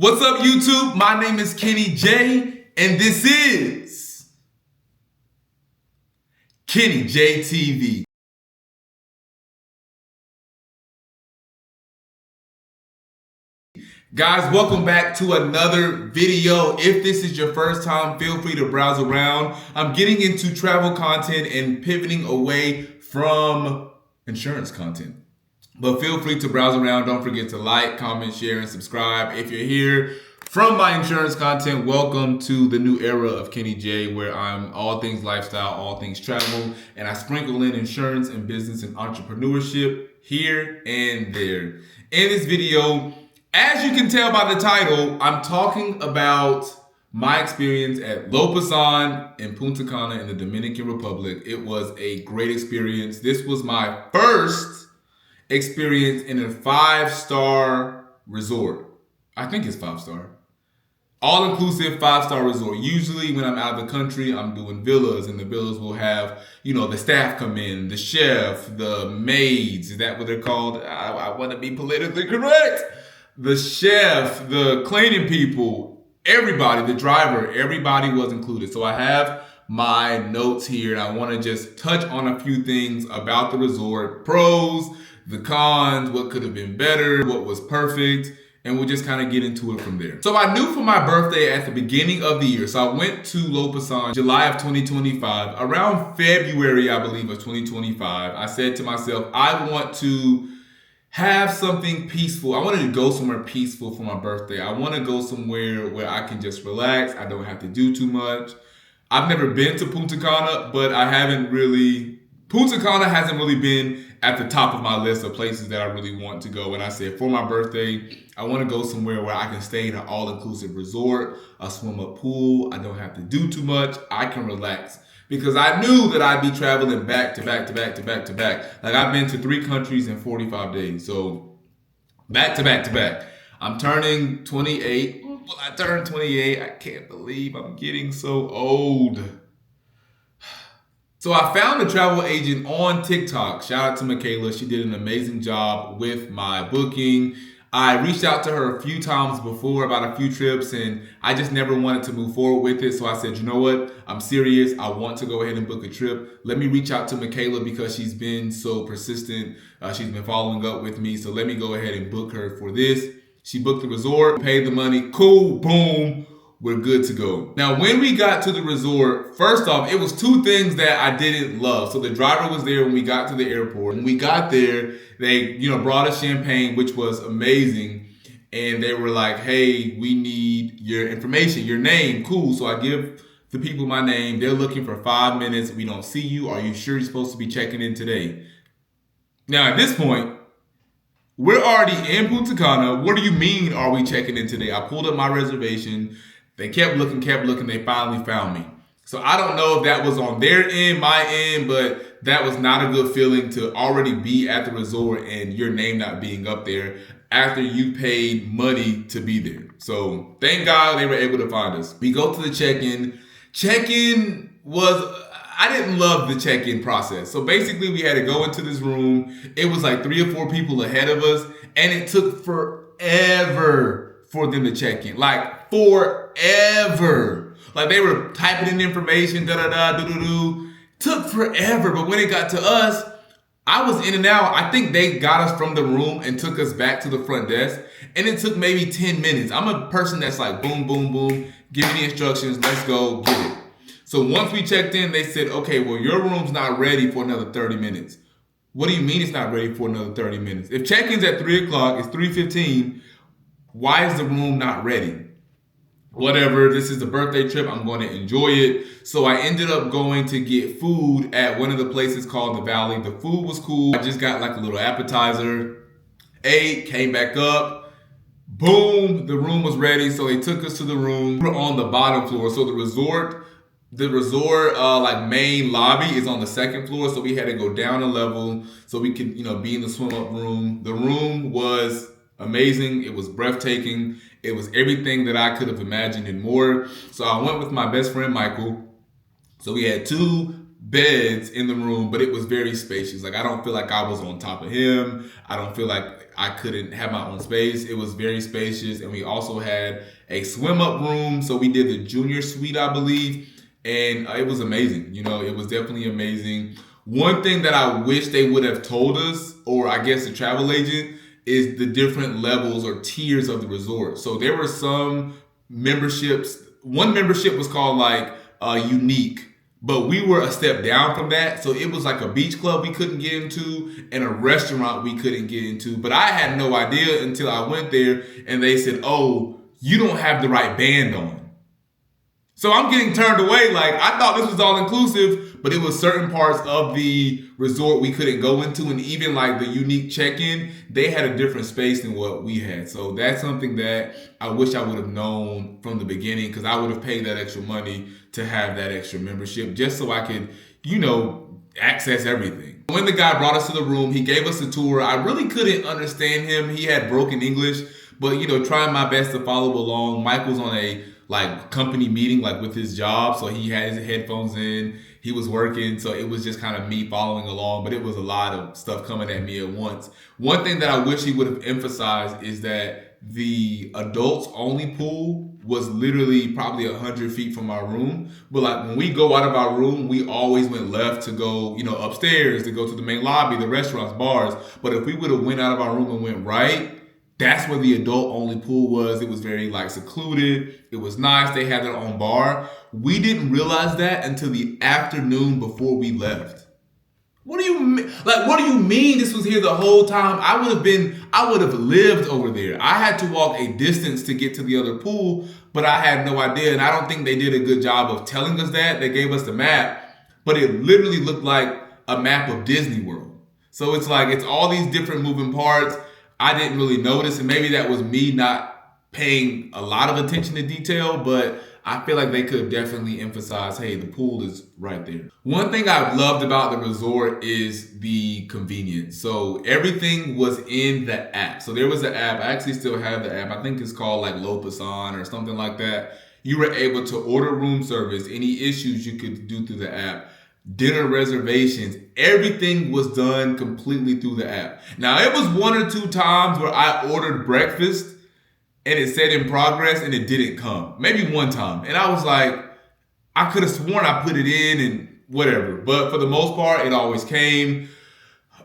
What's up, YouTube? My name is Kenny J, and this is Kenny J TV. Guys, welcome back to another video. If this is your first time, feel free to browse around. I'm getting into travel content and pivoting away from insurance content. But feel free to browse around. Don't forget to like, comment, share, and subscribe. If you're here from my insurance content, welcome to the new era of Kenny J, where I'm all things lifestyle, all things travel, and I sprinkle in insurance and business and entrepreneurship here and there. In this video, as you can tell by the title, I'm talking about my experience at Lopesan in Punta Cana in the Dominican Republic. It was a great experience. This was my first experience in a 5-star resort. I think it's 5-star. All-inclusive 5-star resort. Usually when I'm out of the country, I'm doing villas, and the villas will have, the staff come in, the chef, the maids. Is that what they're called? I want to be politically correct. The chef, the cleaning people, everybody, the driver, everybody was included. So I have my notes here, and I want to just touch on a few things about the resort. Pros, the cons, what could have been better, what was perfect, and we'll just kind of get into it from there. So I knew for my birthday at the beginning of the year, so I went to Lopesan July of 2025. Around February, I believe, of 2025, I said to myself, I want to have something peaceful. I wanted to go somewhere peaceful for my birthday. I want to go somewhere where I can just relax. I don't have to do too much. I've never been to Punta Cana, but Punta Cana hasn't really been at the top of my list of places that I really want to go. And I said, for my birthday, I want to go somewhere where I can stay in an all-inclusive resort, a swim-up pool. I don't have to do too much. I can relax. Because I knew that I'd be traveling back to back to back to back to back. Like, I've been to 3 countries in 45 days. So back to back to back. I'm turning 28. Well, I turned 28. I can't believe I'm getting so old. So I found a travel agent on TikTok. Shout out to Michaela. She did an amazing job with my booking. I reached out to her a few times before about a few trips, and I just never wanted to move forward with it. So I said, you know what? I'm serious. I want to go ahead and book a trip. Let me reach out to Michaela because she's been so persistent. She's been following up with me. So let me go ahead and book her for this. She booked the resort, paid the money. Cool, boom. We're good to go. Now, when we got to the resort, first off, it was 2 things that I didn't love. So the driver was there when we got to the airport. When we got there, they, brought us champagne, which was amazing. And they were like, hey, we need your information, your name. Cool. So I give the people my name. They're looking for 5 minutes. We don't see you. Are you sure you're supposed to be checking in today? Now, at this point, we're already in Punta Cana. What do you mean, are we checking in today? I pulled up my reservation. They kept looking. They finally found me. So I don't know if that was on their end, my end, but that was not a good feeling to already be at the resort and your name not being up there after you paid money to be there. So thank God they were able to find us. We go to the check-in. I didn't love the check-in process. So basically we had to go into this room. It was like 3 or 4 people ahead of us, and it took forever for them to check in. Like forever. Like they were typing in information, Took forever. But when it got to us, I was in and out. I think they got us from the room and took us back to the front desk. And it took maybe 10 minutes. I'm a person that's like, boom, boom, boom. Give me the instructions. Let's go get it. So once we checked in, they said, okay, well, your room's not ready for another 30 minutes. What do you mean it's not ready for another 30 minutes? If check-in's at 3 o'clock, it's 3:15. Why is the room not ready? Whatever, this is a birthday trip. I'm going to enjoy it. So I ended up going to get food at one of the places called The Valley. The food was cool. I just got like a little appetizer, ate, came back up. Boom, the room was ready. So they took us to the room. We were on the bottom floor. So the resort like main lobby is on the 2nd floor. So we had to go down a level so we could, be in the swim up room. The room was amazing. It was breathtaking. It was everything that I could have imagined and more. So I went with my best friend, Michael. So we had 2 beds in the room, but it was very spacious. Like, I don't feel like I was on top of him. I don't feel like I couldn't have my own space. It was very spacious. And we also had a swim up room. So we did the junior suite, I believe. And it was amazing. You know, it was definitely amazing. One thing that I wish they would have told us, or I guess the travel agent, is the different levels or tiers of the resort. So there were some memberships. One membership was called like unique, but we were a step down from that. So it was like a beach club we couldn't get into and a restaurant we couldn't get into. But I had no idea until I went there and they said, oh, you don't have the right band on. So I'm getting turned away. Like, I thought this was all inclusive, but it was certain parts of the resort we couldn't go into. And even like the unique check-in, they had a different space than what we had. So that's something that I wish I would have known from the beginning, because I would have paid that extra money to have that extra membership just so I could, you know, access everything. When the guy brought us to the room, he gave us a tour. I really couldn't understand him. He had broken English, but, you know, trying my best to follow along. Mike was on a like company meeting, like with his job. So he had his headphones in, he was working. So it was just kind of me following along, but it was a lot of stuff coming at me at once. One thing that I wish he would have emphasized is that the adults only pool was literally probably 100 feet from our room. But like when we go out of our room, we always went left to go, you know, upstairs to go to the main lobby, the restaurants, bars. But if we would have went out of our room and went right, that's where the adult only pool was. It was very like secluded. It was nice. They had their own bar. We didn't realize that until the afternoon before we left. What do you mean? Like, what do you mean this was here the whole time? I would have lived over there. I had to walk a distance to get to the other pool, but I had no idea. And I don't think they did a good job of telling us that. They gave us the map, but it literally looked like a map of Disney World. So it's like, it's all these different moving parts. I didn't really notice, and maybe that was me not paying a lot of attention to detail, but I feel like they could definitely emphasize, hey, the pool is right there. One thing I've loved about the resort is the convenience. So everything was in the app. So there was an app. I actually still have the app. I think it's called like Lopesan or something like that. You were able to order room service. Any issues you could do through the app. Dinner reservations, everything was done completely through the app. Now, it was one or two times where I ordered breakfast and it said in progress and it didn't come. Maybe one time. And I was like, I could have sworn I put it in and whatever. But for the most part, it always came.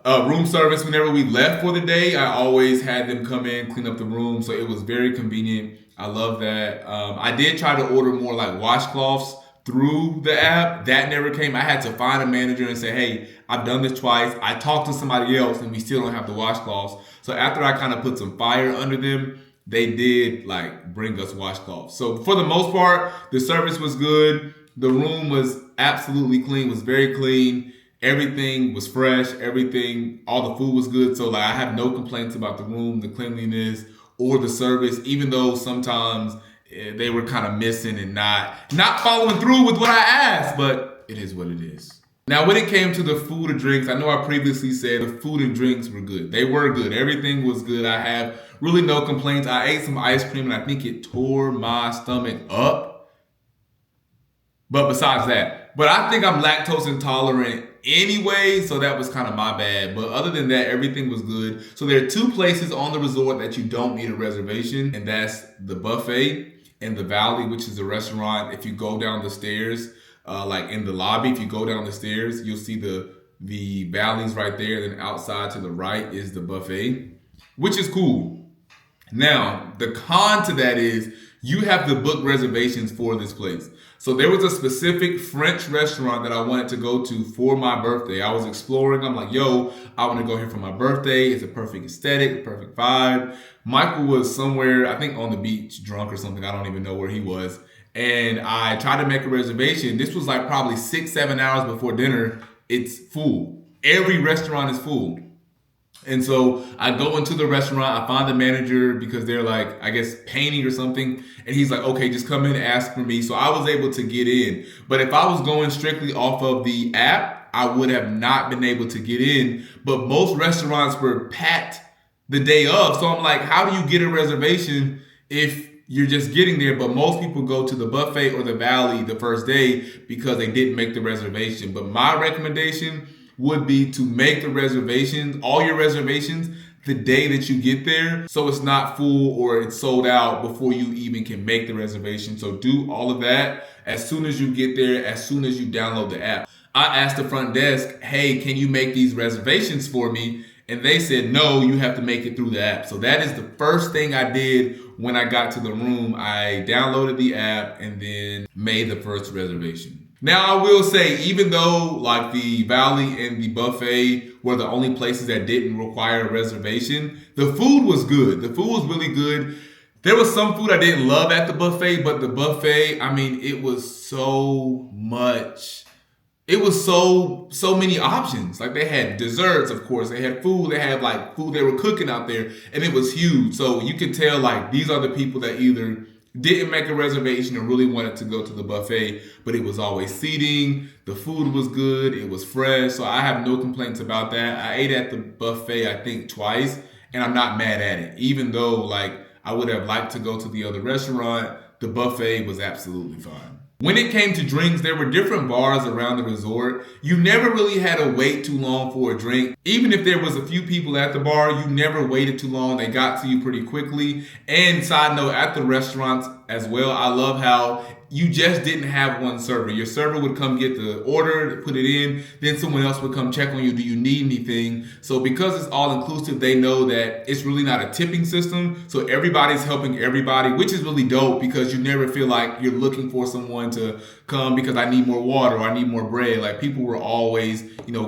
Room service, whenever we left for the day, I always had them come in, clean up the room. So it was very convenient. I love that. I did try to order more like washcloths through the app. That never came. I had to find a manager and say, hey, I've done this twice. I talked to somebody else and we still don't have the washcloths. So after I kind of put some fire under them, they did like bring us washcloths. So for the most part, the service was good. The room was absolutely clean, was very clean. Everything was fresh. Everything, all the food was good. So like I have no complaints about the room, the cleanliness, or the service, even though sometimes they were kind of missing and not following through with what I asked, but it is what it is. Now, when it came to the food and drinks, I know I previously said the food and drinks were good. They were good. Everything was good. I have really no complaints. I ate some ice cream and I think it tore my stomach up. But besides that, but I think I'm lactose intolerant anyway, so that was kind of my bad. But other than that, everything was good. So there are two places on the resort that you don't need a reservation, and that's the buffet and the Valley, which is a restaurant. If you go down the stairs, like in the lobby, if you go down the stairs, you'll see the Valley's right there. Then outside to the right is the buffet, which is cool. Now, the con to that is you have to book reservations for this place. So there was a specific French restaurant that I wanted to go to for my birthday. I was exploring. I'm like, yo, I want to go here for my birthday. It's a perfect aesthetic, perfect vibe. Michael was somewhere, I think on the beach, drunk or something. I don't even know where he was. And I tried to make a reservation. This was like probably 6-7 hours before dinner. It's full. Every restaurant is full. And so I go into the restaurant, I find the manager because they're like, I guess, painting or something. And he's like, okay, just come in and ask for me. So I was able to get in. But if I was going strictly off of the app, I would have not been able to get in. But most restaurants were packed the day of. So I'm like, how do you get a reservation if you're just getting there. But most people go to the buffet or the valley the first day because they didn't make the reservation. But my recommendation would be to make the reservations, all your reservations, the day that you get there, so it's not full or it's sold out before you even can make the reservation. So do all of that as soon as you get there, as soon as you download the app. I asked the front desk, hey, can you make these reservations for me? And they said, no, you have to make it through the app. So that is the first thing I did when I got to the room. I downloaded the app and then made the first reservation. Now, I will say, even though like the Valley and the buffet were the only places that didn't require a reservation, the food was good. The food was really good. There was some food I didn't love at the buffet, but the buffet, I mean, it was so much. It was so many options. Like they had desserts, of course. They had food. They had like food they were cooking out there, and it was huge. So you could tell like these are the people that either didn't make a reservation and really wanted to go to the buffet, but it was always seating. The food was good. It was fresh. So I have no complaints about that. I ate at the buffet, I think twice, and I'm not mad at it. Even though like I would have liked to go to the other restaurant, the buffet was absolutely fine. When it came to drinks, there were different bars around the resort. You never really had to wait too long for a drink. Even if there was a few people at the bar, you never waited too long. They got to you pretty quickly. And side note, at the restaurants as well, I love how you just didn't have one server. Your server would come get the order, put it in, then someone else would come check on you. Do you need anything? So because it's all inclusive, they know that it's really not a tipping system. So everybody's helping everybody, which is really dope because you never feel like you're looking for someone to come because I need more water or I need more bread. Like people were always,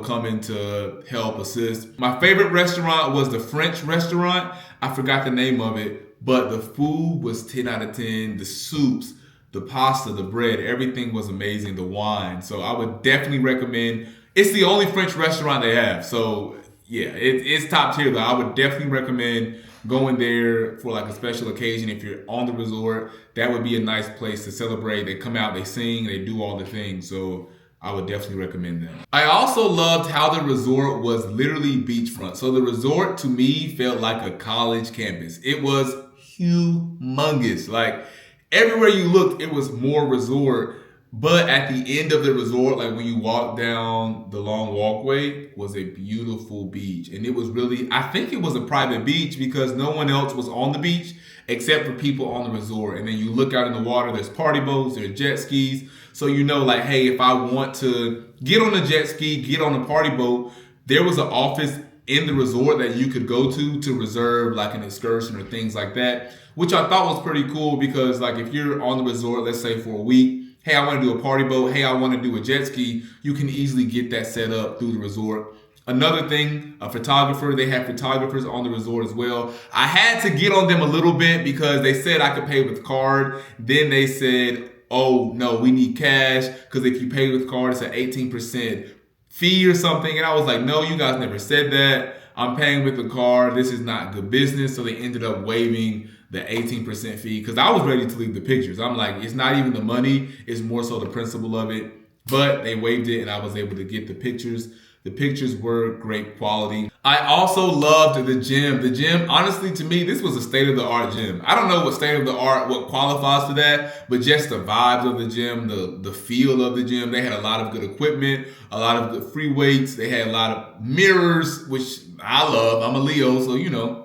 coming to help, assist. My favorite restaurant was the French restaurant. I forgot the name of it, but the food was 10 out of 10. The soups, the pasta, the bread, everything was amazing. The wine. So I would definitely recommend. It's the only French restaurant they have. So yeah, it's top tier though. I would definitely recommend going there for like a special occasion. If you're on the resort, that would be a nice place to celebrate. They come out, they sing, they do all the things. So I would definitely recommend that. I also loved how the resort was literally beachfront. So the resort to me felt like a college campus. It was humongous. Like everywhere you looked, it was more resort. But at the end of the resort, like when you walk down the long walkway, was a beautiful beach. And it was really, I think it was a private beach because no one else was on the beach except for people on the resort. And then you look out in the water, there's party boats, there's jet skis. So you know, like, hey, if I want to get on a jet ski, get on a party boat, there was an office in the resort that you could go to reserve like an excursion or things like that, which I thought was pretty cool because like if you're on the resort, let's say for a week, hey, I want to do a party boat, hey, I want to do a jet ski, you can easily get that set up through the resort. Another thing, a photographer, they have photographers on the resort as well. I had to get on them a little bit because they said I could pay with card. Then they said, oh no, we need cash because if you pay with card, it's an 18% fee or something. And I was like, no, you guys never said that. I'm paying with the card. This is not good business. So they ended up waiving the 18% fee because I was ready to leave the pictures. I'm like, it's not even the money. It's more so the principle of it. But they waived it and I was able to get the pictures. The pictures were great quality. I also loved the gym. The gym, honestly, to me, this was a state-of-the-art gym. I don't know what state-of-the-art, what qualifies for that, but just the vibes of the gym, the feel of the gym. They had a lot of good equipment, a lot of good free weights. They had a lot of mirrors, which I love. I'm a Leo, so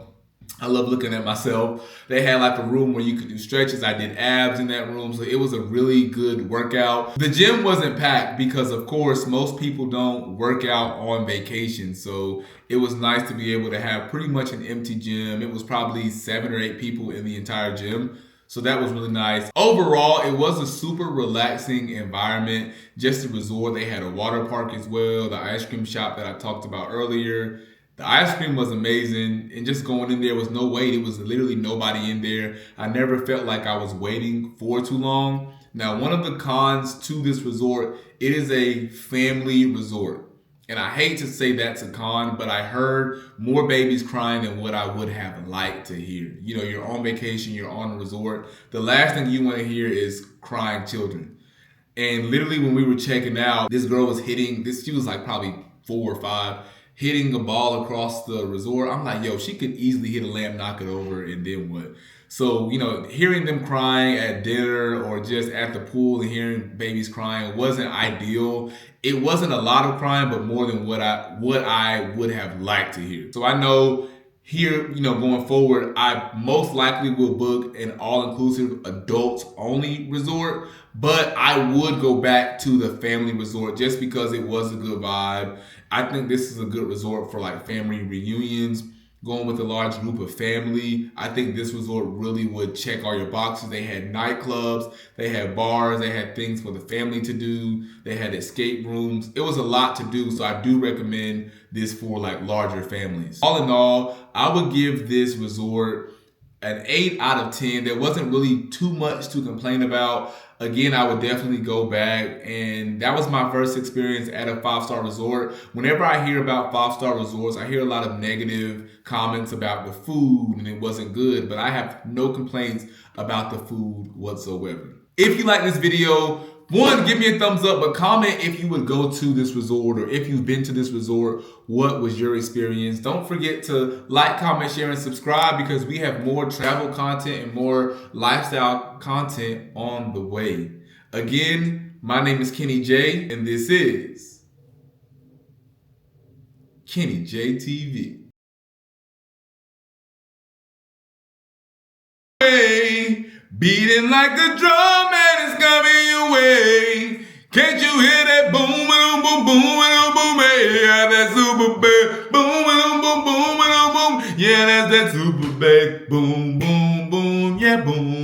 I love looking at myself. They had like a room where you could do stretches. I did abs in that room. So it was a really good workout. The gym wasn't packed because of course, most people don't work out on vacation. So it was nice to be able to have pretty much an empty gym. It was probably 7 or 8 people in the entire gym. So that was really nice. Overall, it was a super relaxing environment. Just the resort. They had a water park as well. The ice cream shop that I talked about earlier. The ice cream was amazing, and just going in there was no wait. It was literally nobody in there. I never felt like I was waiting for too long. Now, one of the cons to this resort, it is a family resort. And I hate to say that's a con, but I heard more babies crying than what I would have liked to hear. You're on vacation, you're on a resort. The last thing you want to hear is crying children. And literally when we were checking out, this girl was she was like probably 4 or 5, hitting a ball across the resort. I'm like, yo, she could easily hit a lamp, knock it over, and then what? So, hearing them crying at dinner or just at the pool and hearing babies crying wasn't ideal. It wasn't a lot of crying, but more than what I would have liked to hear. So I know here, going forward, I most likely will book an all-inclusive adults-only resort, but I would go back to the family resort just because it was a good vibe. I think this is a good resort for like family reunions, going with a large group of family. I think this resort really would check all your boxes. They had nightclubs, they had bars, they had things for the family to do, they had escape rooms. It was a lot to do, so I do recommend this for like larger families. All in all, I would give this resort an 8 out of 10. There wasn't really too much to complain about. Again, I would definitely go back, and that was my first experience at a 5-star resort. Whenever I hear about 5-star resorts, I hear a lot of negative comments about the food and it wasn't good, but I have no complaints about the food whatsoever. If you like this video, one, give me a thumbs up, but comment if you would go to this resort, or if you've been to this resort, what was your experience? Don't forget to like, comment, share, and subscribe because we have more travel content and more lifestyle content on the way. Again, my name is Kenny J, and this is Kenny J TV. Beating like a drum and it's coming your way. Can't you hear that boom, boom, boom, boom, boom, boom, yeah, that super bass, boom, boom, boom, boom, boom, boom, yeah, that's that super bass, boom, boom, boom, yeah, boom.